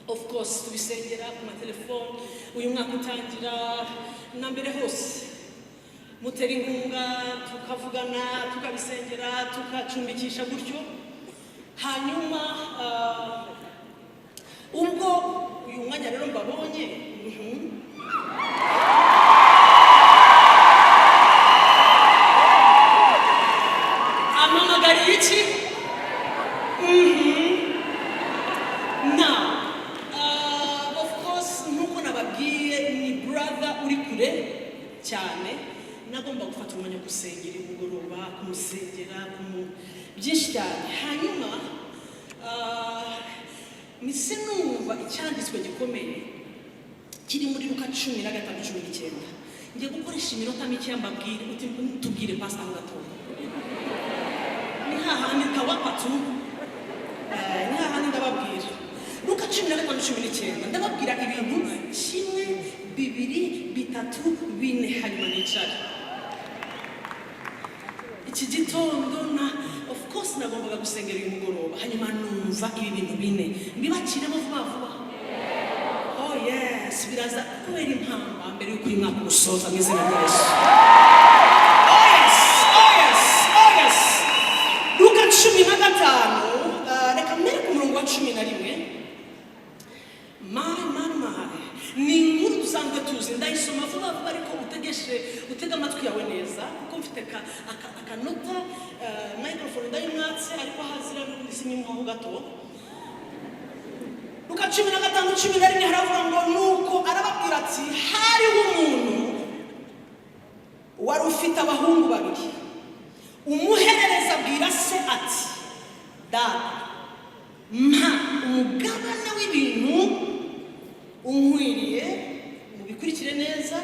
Of course, tubisengera ku matelefone uyu mwaka utangira na mbere hose mutera inkunga tukavugana tukabisengera tukacumbikisha gutyo hanyuma ubwo uyu mwanya rero mbabonye amamagari iki kumusengera umugoroba, kumusengera byinshi cyane. Hanyuma mise numva icyanditswe gikomeye kiri muri Luka 15:19. Ngiye gukoresha iminota mike mbabwire tubwire pastor Ngatoya. Ni hahandi kawapatu ni hahandi ndababwira Luka 15:19 ndababwira ibintu kimwe bibiri bitatu bine hanyuma nicara. Iki gitondo na of course nagombaga gusengera uyu mugoroba, hanyuma numva ibi bintu bine mbibakiremo vuba vuba. Oh yes, biraza kubera impamba mbere y'uko uyu mwaka usoza mu izina rya Yesu. Oh yes. Luka 15 reka mbere ku murongo wa 11. Ni inkuru dusanzwe tuzi, ndayisoma vuba vuba ariko utega amatwi yawe neza kuko mfite akanota microphone ndayimwatse ariko hazira n'isinyimwaho gato. Luka 15:11 haravuga ngo nuko arababwira ati hariho umuntu wari ufite abahungu babiri. Umuherereza abwira se ati data mpa umugabane w'ibintu unkwiriye, mubikurikire neza.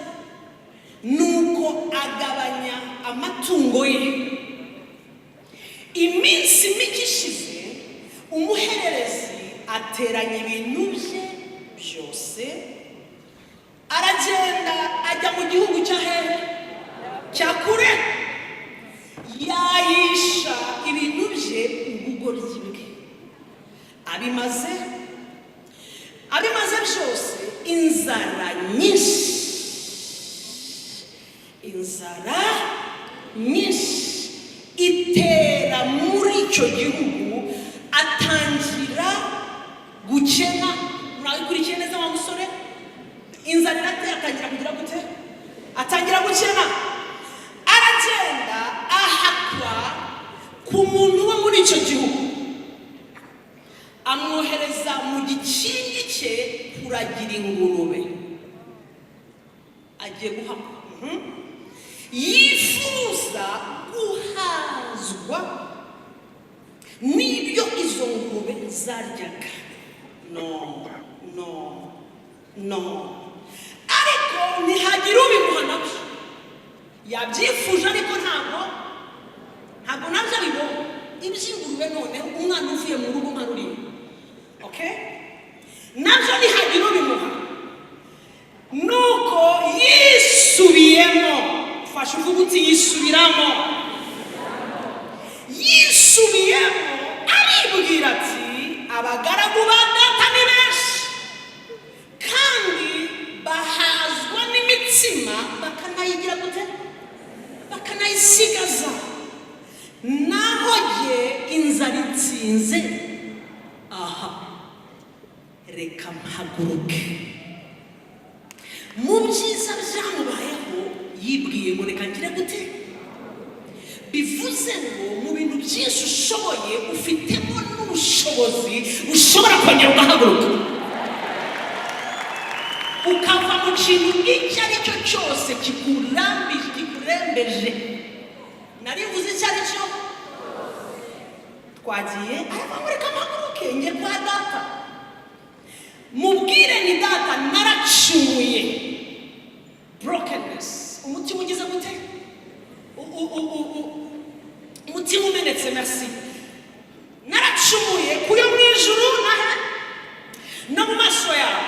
Nuko agabanya amatungo ye. Iminsi mike ishize umuhererezi ateranya ibintu bye byose aragenda ajya mu gihugu cya kure, yayisha ibintu bye ubugoryi bwe. Abimaze byose inzara nyinshi itera muri icyo gihugu, atangira gukena. Murabikurikiye neza wa musore? Inzara irateye, atangira kugira gute? Atangira gukena. Aragenda ahakwa ku muntu wo muri icyo gihugu, amwohereza mu gikingi cye kuragira ingurube. Agiye guhakwa, yifuza guhazwa n'ibyo izo ngurube zaryaga. No, ariko ntihagira ubimuha nabyo. Yabyifuje ariko ntabwo nabyo abibona. Iby'ingurube noneho umwana uvuye mu rugo nka ruriya, okay, nabyo ntihagira ubimuha. Nuko yisubiyemo, fasha uvuga uti yisubiramo, aribwira ati abagaragu ba data ni benshi kandi bahazwa n'imitsima bakanayigira gute? Bakanayisigaza, naho ye inzara itsinze. Aha, reka mpaguruke. Mu byiza byamubayeho yibwiye ngo reka ngire gute? Bivuze ngo mu bintu byinshi ushoboye ufitemo n'ubushobozi ushobora kongera ugahaguruka ukava mu kintu icyo ari cyo cyose kikurembeje. Narivuze icyo ari cyo. Twagiye ariko reka mpaguruke njye kwa data, mubwire ni data naracumuye. Brokenness, umutima ugize gute? Umutima umenetse. Merci. Naracumuye kuyo mu ijuru no mu maso yawe.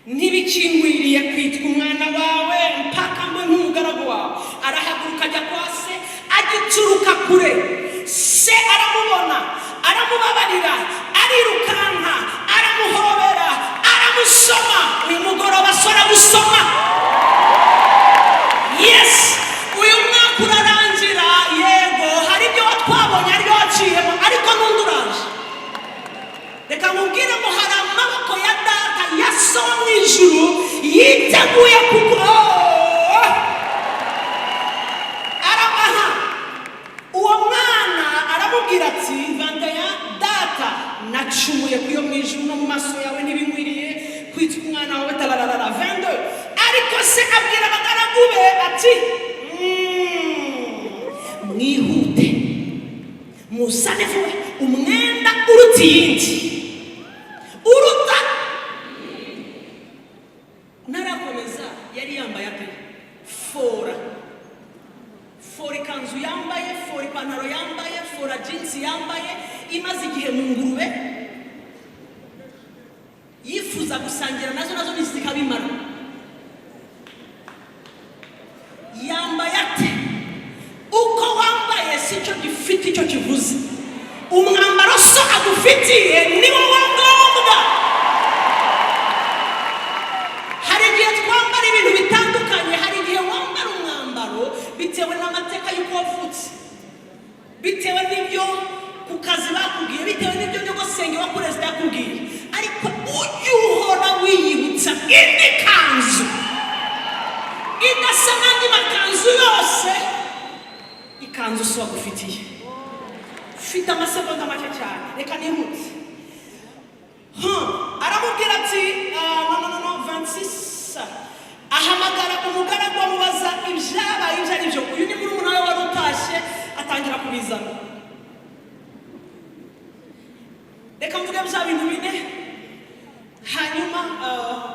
Ntibikinkwiriye kwitwa umwana wawe mpaka mbe nk'umugaragu wawe. Arahaguruka ajya kwa se, agituruka kure. Se aramubona, aramubabarira, arirukanka, aramuhobera, aramusoma. Uyu mugoroba asora gusoma. Yes, uyu mwaka urarangira. Yego, hari ibyo twabonye ari byo waciyemo, ariko n'undi uraje. Reka mubwire ngo hari amaboko ya data ya so mu ijuru yiteguye arabaha. Uwo mwana aramubwira ati vandaya data nacumuye kuyo mu ijuru no mu maso yawe ntibinkwiriye kwitwa umwana wawe. 22. Ariko se abwira abagaragu be ati musane vuba umwenda uruta iyindi uruta narakomeza yari yambaye ate fora ikanzu yambaye fora ipantaro yambaye fora jeans yambaye imaze igihe mu ngurube yifuza gusangira nazo ntizikabimara yambaye ate uko wambaye si cyo gifite icyo kivuze umwambaro so agufitiye ni wowe ngombwa hari igihe twambara ibintu bitandukanye hari igihe wambara umwambaro bitewe n'amateka y'uko wavutse bitewe n'ibyo ku kazi bakubwiye bitewe n'ibyo nyogosenge wa perezida yakubwiye ariko ujye uhora wiyibutsa indi kanzu idasa n'andi makanzu yose ikanzu so agufitiye ufite amasegonda make cyane reka nihute aramubwira ati no 26 ahamagara umugaragu amubaza ibyabaye ibyo ari byo uyu ni murumuna we wari utashye atangira kubizana reka mvuge bya bintu bine hanyuma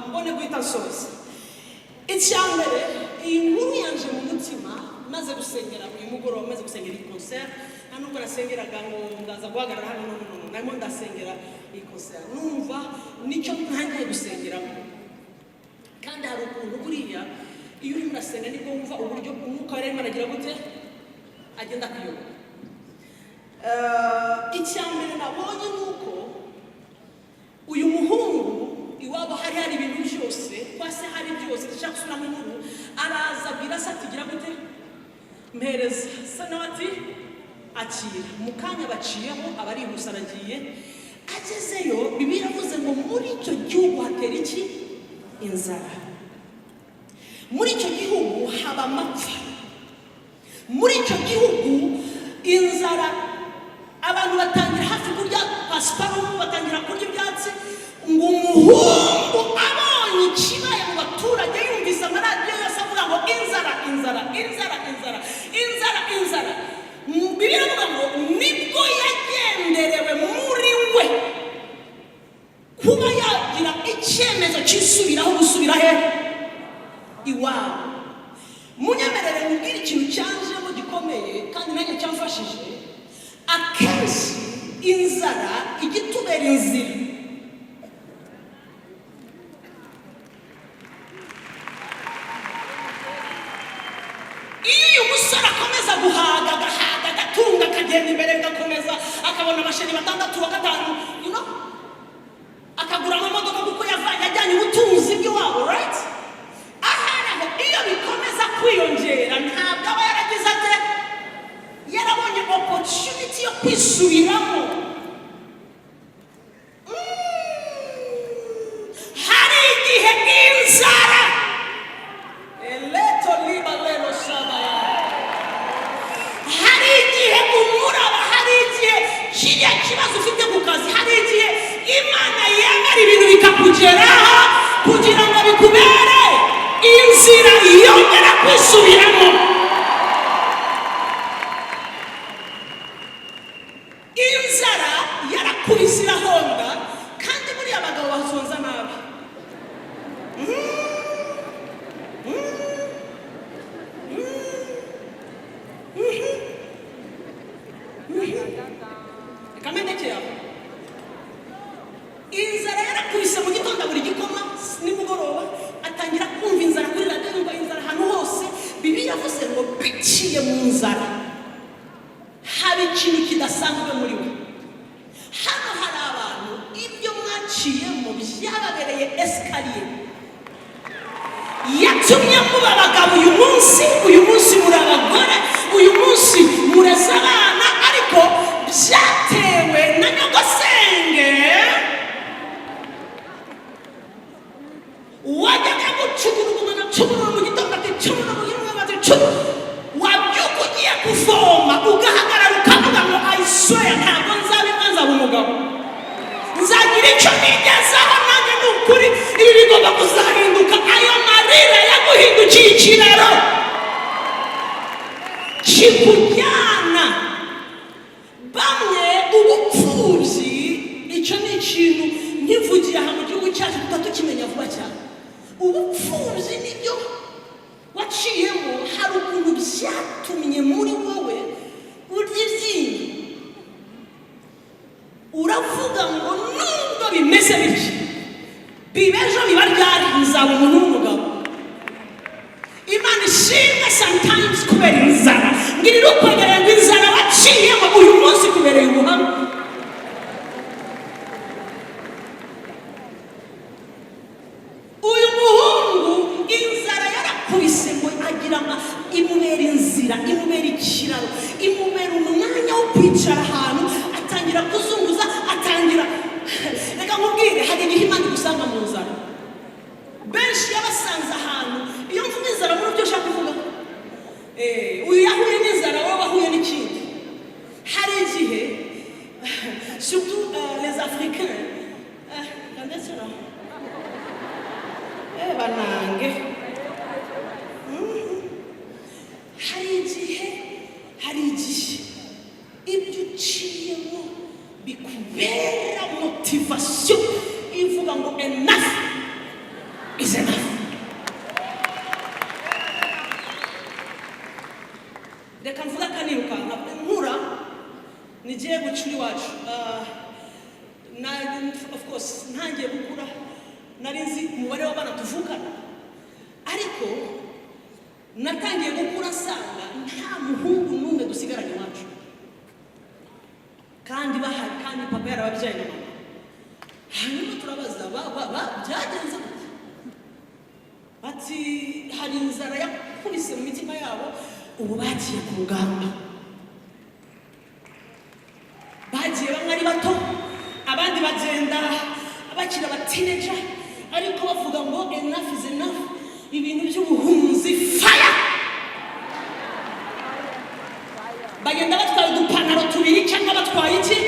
mbone guhita nsoza icyambere iyi nkuru yanje mu mutima maze gusengera uyu mugoroba maze gusengera iyi concert nubwo nasengeraga ngo ndaza guhagarara hano narimo ndasengera iyi concert numva nicyo ntangiye gusengeramo kandi hari ukuntu buriya iyo urimo urasenga nibwo wumva uburyo umwuka wari arimo aragira gute agenda akuyobora icyambere nabonye nuko uyu muhungu iwabo hari ibintu byose kwase hari byose ndashaka gusubiramo inkuru araza abwira se atigira gute mpereza se nawe ati akira mu kanya baciyeho abarihuse aragiye agezeyo Bibiliya iravuze ngo muri icyo gihugu hatera iki inzara muri icyo gihugu haba amapfa muri icyo gihugu inzara abantu batangira hafi kurya pasiparumu batangira kurya ibyatsi ngo umuhungu abonye ikibaye mu baturage yumvise amaradiyo yose avuga ngo inzara Bibiliya iravuga ngo nibwo yagenderewe muri we kuba yagira icyemezo cy'isubiraho gusubira he iwabo munyemerere mubwire ikintu cyanjemo gikomeye kandi nanjye cyamfashije akenshi inzara igitubera inzira iyo uyu musore akomeza guhaga agatunga akagenda imbere agakomeza akabona amasheni 6 wa 5 akagura amamodoka kuko yajyanye ubutunzi bw'iwabo right aharaho iyo bikomeza kwiyongera ntabwo aba yaragize ate yarabonye opportunity yo kwisubiramo hari igihe inzara eleto liba lelo sabaya hari igihe umuraba hari igihe kiriya kibazo ufite ku kazi hari igihe Imana yemera ibintu bikakugeraho kugira ngo bikubere inzira yongera kwisubiramo inzara yarakubise irahonda kandi buriya abagabo basonza nabi kamendekera inzara yarakubise mu gitondo buri gikoma nimugoroba atangira kumva inzara kuri radiyo yumva inzara ahantu hose Bibiliya yavuze ngo biciye mu nzara hari ikintu kidasanzwe muri we hano hari abantu ibyo mwaciyemo byababereye esikariye yatumye muba abagabo uyu munsi muri abagore uyu munsi mureze abana ariko byatewe na nyogosenge wajyaga gucuguruguma mu gitondo ati cumuna mu gitondo ati wabyuka ugiye kuvoma ugahagarara ukavuga ngo ayisweya ntabwo nzaba umugabo nzagira icyo nigezaho nanjye ni ukuri ibi bigomba kuzahinduka ayo marira yaguhindukiye ikiraro kikujyana bamwe ubupfubyi icyo ni ikintu nkivugiye aha mu gihugu cyacu tutakimenya vuba cyane. Ubupfubyi nibyo waciyemo, hari ukuntu byatumye muri wowe urya iryinyo, uravuga ngo nubwo bimeze bityo bibejo biba ryari nzaba umuntu w'umugabo. Imana ishimwe sometimes kubera inzara, ngirira ukwegereye ngo inzara waciyemo uyu munsi kubereye ubuhamya. Uyu muhungu inzara yarakubise ngo agira imubera inzira, imubera ikiraro, imubera umwanya wo kwicara ahantu, atangira kuzunguza, atangira reka nkubwire, hari igihe Imana igusanga mu nzara. Benshi yabasanze ahantu, iyo mvuga inzara muri byo ushaka kuvuga uyu yahuye n'inzara, wowe wahuye n'ikindi. Hari igihe surtout les Africains ndetse no banange, hari igihe ibyo uciyemo bikubera motivation ivuga ngo enough is enough. Reka mvuga kaniruka nkura nigiye gucuri wacu, of course ntangiye gukura nari nzi umubare w'abana tuvukana, ariko natangiye gukura nsanga nta muhungu n'umwe dusigaranye iwacu, kandi bahari, kandi papa yarababyaye na mama. Hanyuma turabaza byagenze gute, bati hari inzara yakubise mu mitima yabo, ubu bagiye ku rugamba. Bagiye bamwe ari bato, abandi bagenda bakiri abatineja, ariko bavuga ngo enough is enough. Ibintu by'ubuhunzi fire, bagenda batwaye udupantaro tubiri cyangwa batwaye iki,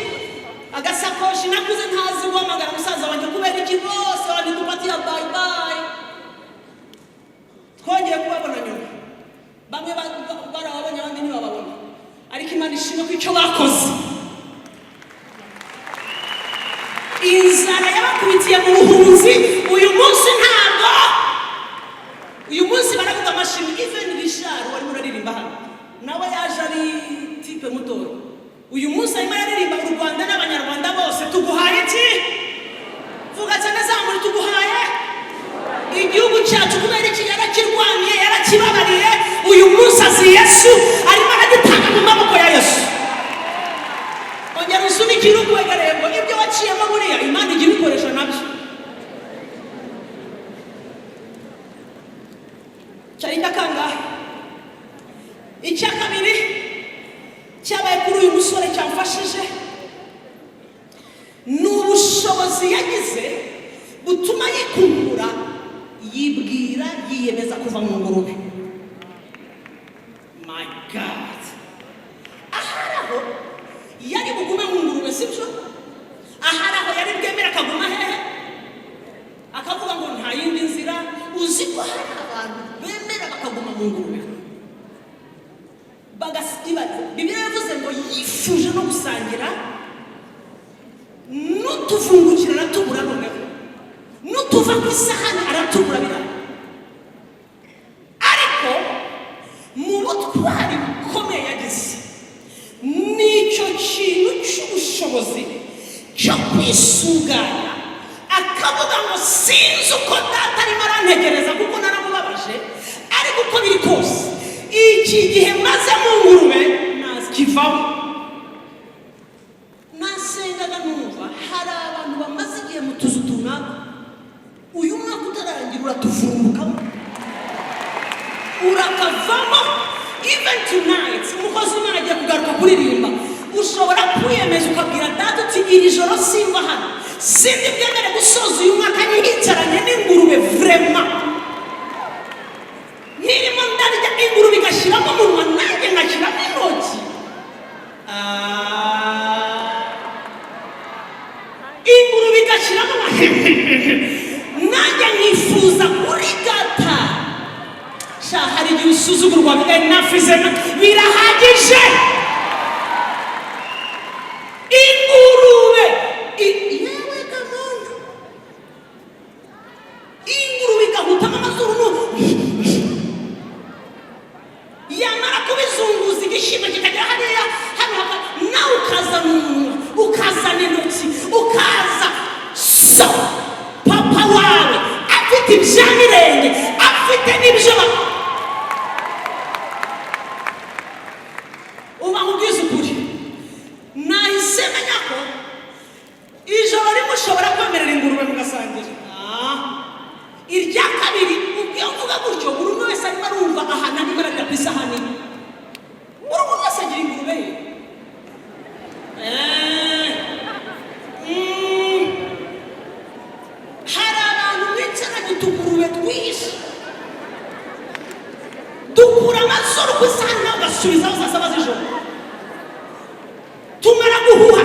agasakoshi. Nakuze ntazi guhamagara musaza wanjye kubera iki, bose babidupatiye bye bye. Twongeye kubabona nyuma, bamwe barababonye abandi ntibababona, ariko Imana ishimwe ko icyo bakoze. Inzara yabakubitiye mu buhunzi, uyu munsi ntabwo, uyu munsi baravuga amashimwe. Even Richard wari muraririmba hano nawe yaje ari tipe mutora, uyu munsi arimo aririmba mu Rwanda n'abanyarwanda bose. Tuguhaye iki? Vuga cyane zamuri, tuguhaye igihugu cyacu kubera iki yarakirwaniye, yarakibabariye. Uyu munsi azi Yesu, arimo aragitanga mu maboko ya Yesu. Ongera usunikire ukwegereye ngo ibyo waciyemo buriya Imana igiye ibikoresha nabyo. Cyari ndakangahe. Icya kabiri cyabaye kuri uyu musore cyamfashije ni ubushobozi yagize butuma yikumbura, yibwira, yiyemeza kuva mu ngurube. My God, aharaho yari bugume mu ngurube, sibyo? Aharaho yari bwemera akaguma hehe, akavuga ngo nta yindi nzira. Uzi ko hari abantu bemera bakaguma mu ngurube bagasibaza. Bibiliya yavuze ngo yifuje no gusangira n'utuvungukira aratubura, noneho n'utuva ku isahani aratubura biraba. Ariko mu butwari bukomeye yagize n'icyo kintu cy'ubushobozi cyo kwisuganya, akavuga ngo sinzi uko data arimo arantegereza kuko naramubabaje, ariko uko biri kose iki gihe maze mu ngurube nazikivamo. Nasengaga numva hari abantu bamaze igihe mu tuzu tunaka, uyu mwaka utararangira uratuvurumukamo, urakavamo. Even tonight umukozi Imana agiye kugaruka kuririmba, ushobora kwiyemeza ukabwira data uti iri joro simba hano, sindi bwemere gusoza uyu mwaka nihicaranye n'ingurube. Vrema nirimo ndarya ingurube igashyiramo umunwa, nanjye ngashyiramo intoki. Ingurube igashyiramo nanjye nkifuza kurigata. Hari igihe usuzugurwa, enough is enough, birahagije. ukazana umunwa, ukazana intoki, ukaza so papa wawe afite ibyamirenge, afite n'ibyo uba mubwiza ukuri. Nahise menya ko ijoro rimushobora kwemerera ingurube mugasangira. Irya kabiri ubwiye uvuga gutyo buri umwe wese arimo arumva ahantu arimo arajya ku isahani, buri umwe wese agira ingurube ye. Hari abantu bicaranye utugurube twinshi, dukura amazuru ku isahani nawe ugasubizaho saa saba z'ijoro, tumara guhuha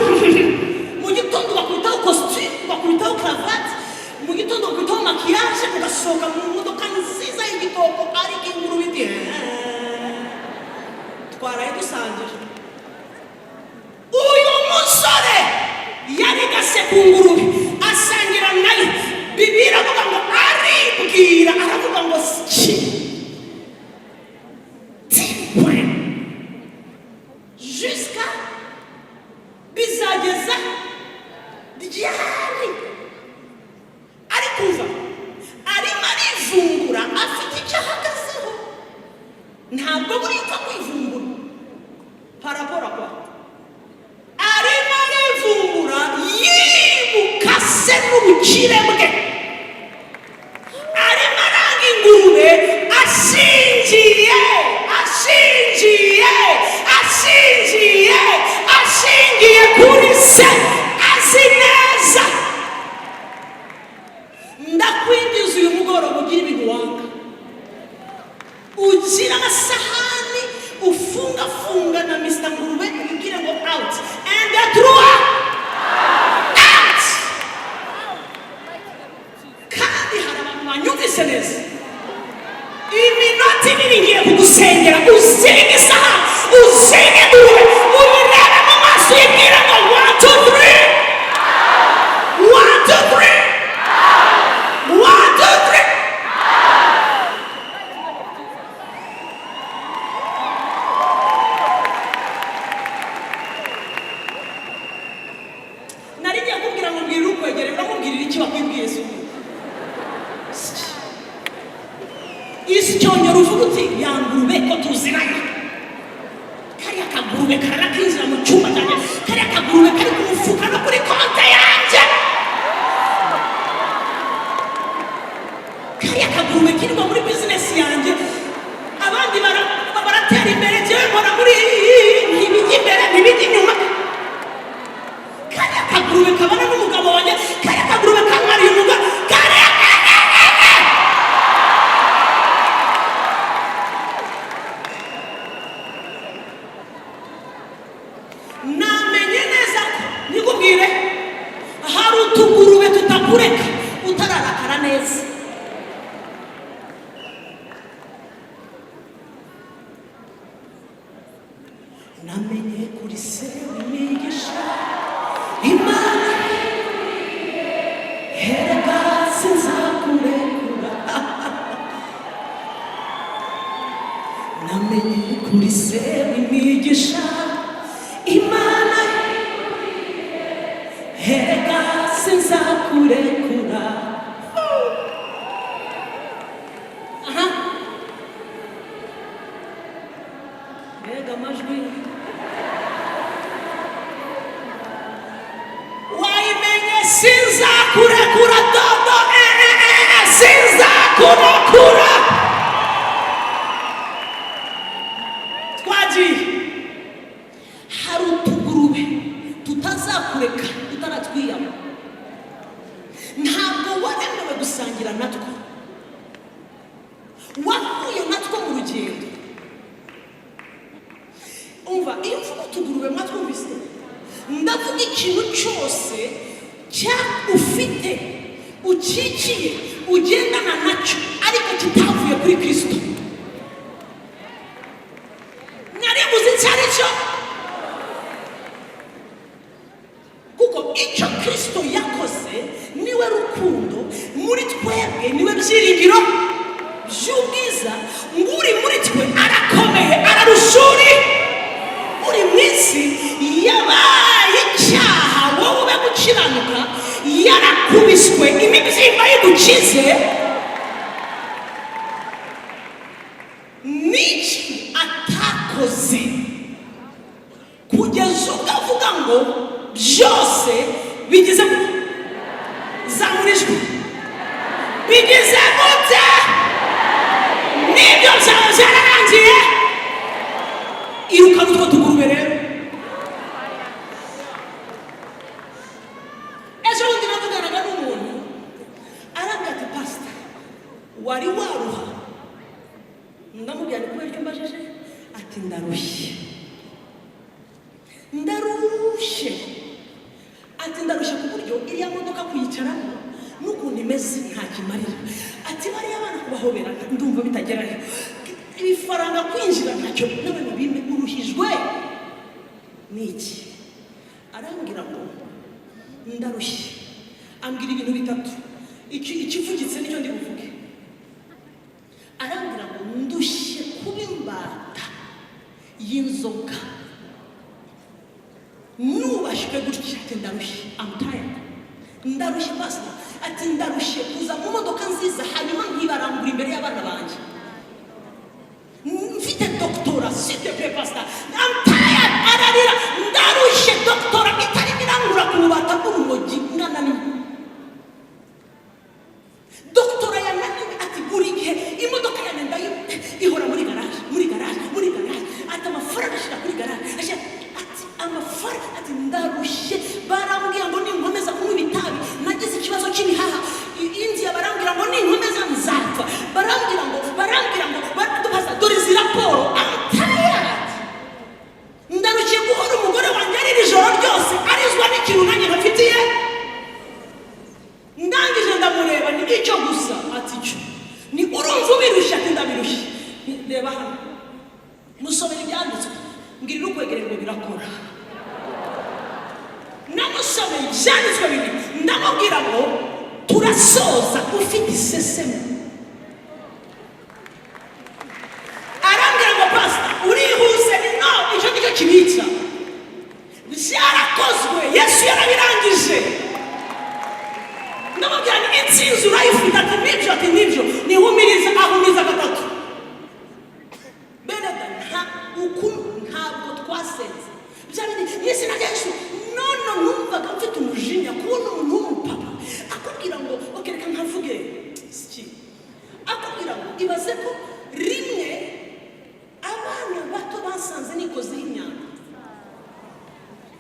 mu gitondo bakubitaho kositimu, bakubitaho karavati, mu gitondo bakubitaho makiyaje, ugasohoka mu modoka nziza y'igitoko, ariko ingurube iti twaraye dusangira. Uyu musore yarigase ku ngurube asangira nayo. Bibiliya iravuga ngo aribwira, aravuga ngo jusqu'à bizageza ryari. Ari kuva arimo arivumbura, afite icyo ahagazeho, ntabwo buri upfa kwivumbura parapora kwa arimo arivumbura, yibuka se n'ubukire bwe, arimo aranga ingurube ashingiye kuri se, azi neza. Ndakwinjiza uyu mugoroba ugira ibintu wanga, ugira amasahani ufungafunga na Mr. Ngurube, ubwire ngo out and the throw out. Kandi hari abantu banyumvise neza, iminota ibiri ngiye kugusengera, uzinga isahani, uzinga ingurube, uyirebe mu maso uyibwire ngo 1 2 3 1 2 3 1 2 3. Narigiye kubwira ngo mbwira ukwegere, uramubwirira iki wakwibwiye se? Isi cyongera uvuga uti ya ngurube ko tuziranye, kariya kagurube karakinjira mu cyumba cyanjye, kariya kagurube kari ku mufuka no kuri konte yanjye, kariya kagurube kirirwa muri bizinesi yanjye, abandi baratera imbere, njyewe nkora muri ntibijya imbere ntibijya inyuma. Kariya kagurube kabana n'umugabo wanjye, kariya kagurube kamwariye umugabo, kariya namenye neza ko nikubwire hari utugurube tutakureka utararakara neza. Namenye kuri se w'imigisha Imana, herega sinzakurekura. Namenye kuri se w'imigisha Imana, herega sinzakurekura. Mbega amajwi wayimenye, sinzakurekura dodo, sinzakurekura. Twagiye hari utugurube tutazakureka utaratwiyama, ntabwo waremewe gusangira natwo, wahuye natwo mu rugendo. Umva, iyo mvuga utugurube mwatwumvise, ndavuga ikintu cyose ufite ukikiye ugendana nacyo ariko kitavuye kuri Kristo. Naribuze icyo ari cyo, kuko icyo Kristo yakoze niwe rukundo muri twebwe, niwe byiringiro by'ubwiza. Nguri muri twe arakomeye, ararushuri uri mu isi yabaye wakubiswe imibyimba y'ugukize niki atakoze kugeza ukavuga ngo byose bigize zamurijwe bigize gute nibyo byararangiye irukana utwo tugurube rero. Ejo bundi navuganaga n'umuntu arambwira ati pastor wari waruha, ndamubwira ni kubera icyo mbajije, ati ndarushye ati ndarushye ku buryo iriya modoka kuyicaramo n'ukuntu imeze nta kimarira, ati bariya abana kubahobera ndumva bitagerayo, ibifaranga kwinjira ntacyo n'abana bimwe uruhijwe n'iki. Arambwira ngo ndarushye, ambwira ibintu bitatu, ikivugitse nicyo ndi buvuge. Arambwira ngo ndushye kuba imbata y'inzoga, nubashwe gutya, ati ndarushye, I'm tired, ndarushye pastor, ati ndarushye kuza mu modoka nziza hanyuma nkibarambura imbere y'abana banjye, mfite doctora s'il te plaît pastor, I'm tired, ararira, ndarushye doctora itari birangura ku bubata bw'urumogi ngananiwe, doctora yananiwe, ati buri gihe imodoka yanenda ihora muri garage, ati amafaranga ashira kuri garage, ati amafaranga, ati ndarushye, barambwira ngo ninkomeza kunywa ibitabi nagize ikibazo cy'ibihaha, India barambwira ngo ninkomeza nzapfa, barambwira ngo baradubaza dore izi raporo, I'm tired, ndarushye guhora umugore wanjye ari ijoro ryose arizwa n'ikintu nanjye ntafitiye. Ndangije ndamureba, ni icyo gusa, ati cyo ni urumva ubirushye, ati ndabirushye, reba hano musomera ibyanditswe, mbwirira ukwegereye ngo birakora, namusomeye ibyanditswe bibiri, ndamubwira ngo turasoza ufite iseseme. Arambwira ngo pastor urihuse, no icyo nicyo kibitsa, byarakozwe, Yesu yarabirangije. Ndamubwira ni intsinzi urayifite, ati nibyo, nihumiriza, ahumiriza gatatu. Beneda ntabwo twasenze n'izina rya Yesu, none numvaga mfite umujinya kubona umuntu w'umupapa akubwira ngo reka nkavuge iki, akubwira ngo ibaze ko rimwe abana bato basanze nikozeho imyanda,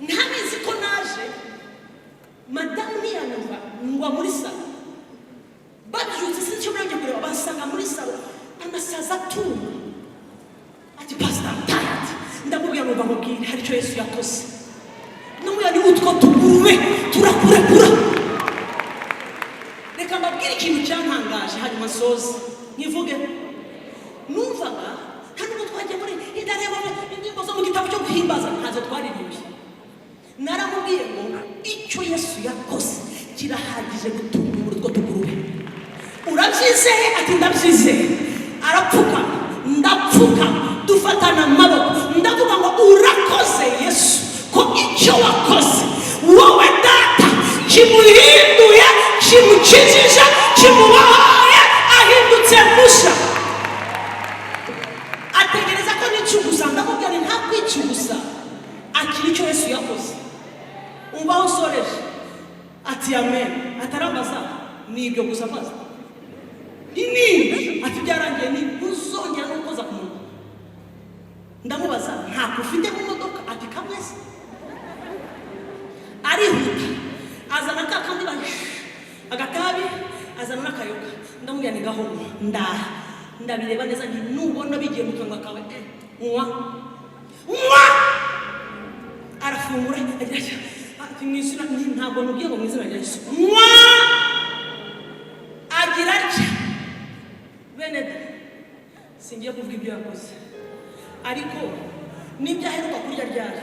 ntabizi ko naje madamu niyanyumva ngwa muri salo, babyutse sinzi icyo murabyo kureba, basanga muri salo amasaza atumba, ati pastor I'm tired, ndamubwira ngo bamubwire hari icyo Yesu yakoze, n'umwe ni utwo tugurube turakurekura. Reka mbabwire ikintu cyantangaje hanyuma soze nkivuge, numvaga hano ngo twagiye muri idareba indirimbo zo mu gitabo cyo guhimbaza, ntazo twaririmbye, naramubwiye ngo icyo Yesu yakoze kirahagije gutungura utwo tugurube. Urabyizeye? Ati ndabyizeye. Arapfuka, ndapfuka, dufatana amaboko, ndavuga ngo urakoze Yesu ko icyo wakoze wowe data kimuhinduye, kimukijije, kimubahaye, ahindutse musha. Ategereza ko n'icyugusa, ndamubwira ni nta kwicyugusa, akiri icyo Yesu yakoze. Umvaho usoreje, ati amen, atarambaza nibyo gusa maze ini, ati byarangiye ni uzongera no koza ku muntu. Ndamubaza nta kufite mu modoka, ati kamwe se, arihuta azana kakandi banje agatabi, azana n'akayoga, ndamubwira ni gahoro, ndabireba neza, nti nubona bigiye mu kanwa kawe unywa, arafungura agira ati mwizina, ntabwo nubwiye ngo mwizina rya Yesu, unywa, agira atya. Beneda singiye kuvuga ibyo yakoze, ariko nibyo aheruka kurya ryari,